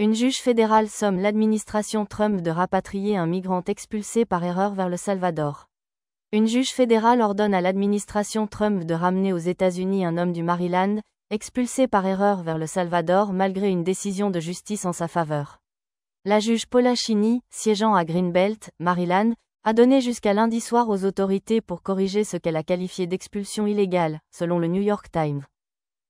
Une juge fédérale somme l'administration Trump de rapatrier un migrant expulsé par erreur vers le Salvador. Une juge fédérale ordonne à l'administration Trump de ramener aux États-Unis un homme du Maryland, expulsé par erreur vers le Salvador malgré une décision de justice en sa faveur. La juge Paula Cheney, siégeant à Greenbelt, Maryland, a donné jusqu'à lundi soir aux autorités pour corriger ce qu'elle a qualifié d'expulsion illégale, selon le New York Times.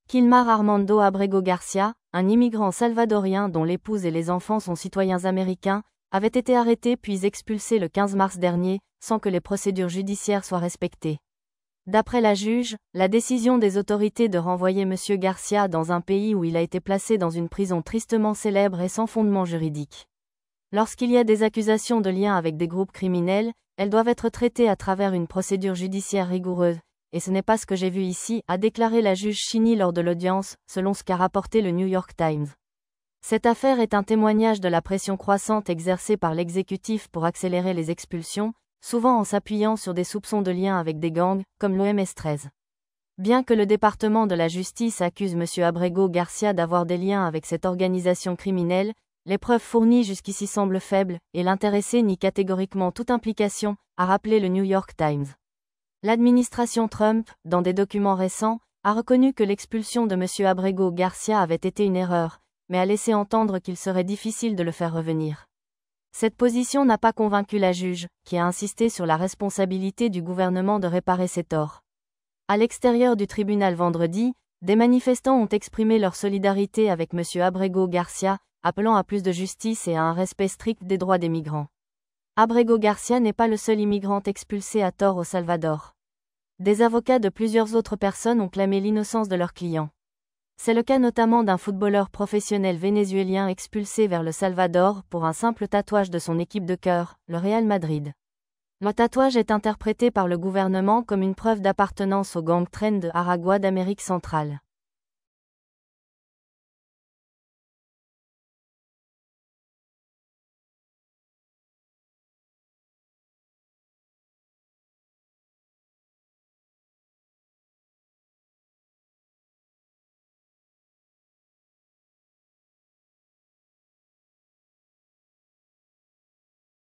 Kilmar Armando Abrego Garcia, un immigrant salvadorien dont l'épouse et les enfants sont citoyens américains, avait été arrêté puis expulsé le 15 mars dernier, sans que les procédures judiciaires soient respectées. D'après la juge, la décision des autorités de renvoyer M. Garcia dans un pays où il a été placé dans une prison tristement célèbre est sans fondement juridique. Lorsqu'il y a des accusations de lien avec des groupes criminels, elles doivent être traitées à travers une procédure judiciaire rigoureuse, et ce n'est pas ce que j'ai vu ici, a déclaré la juge Cheney lors de l'audience, selon ce qu'a rapporté le New York Times. Cette affaire est un témoignage de la pression croissante exercée par l'exécutif pour accélérer les expulsions, souvent en s'appuyant sur des soupçons de lien avec des gangs, comme l'OMS-13. Bien que le département de la justice accuse M. Abrego Garcia d'avoir des liens avec cette organisation criminelle, les preuves fournies jusqu'ici semblent faibles, et l'intéressé nie catégoriquement toute implication, a rappelé le New York Times. L'administration Trump, dans des documents récents, a reconnu que l'expulsion de M. Abrego Garcia avait été une erreur, mais a laissé entendre qu'il serait difficile de le faire revenir. Cette position n'a pas convaincu la juge, qui a insisté sur la responsabilité du gouvernement de réparer ses torts. À l'extérieur du tribunal vendredi, des manifestants ont exprimé leur solidarité avec M. Abrego Garcia, appelant à plus de justice et à un respect strict des droits des migrants. Abrego Garcia n'est pas le seul immigrant expulsé à tort au Salvador. Des avocats de plusieurs autres personnes ont clamé l'innocence de leurs clients. C'est le cas notamment d'un footballeur professionnel vénézuélien expulsé vers le Salvador pour un simple tatouage de son équipe de cœur, le Real Madrid. Le tatouage est interprété par le gouvernement comme une preuve d'appartenance au gang Tren de Aragua d'Amérique centrale.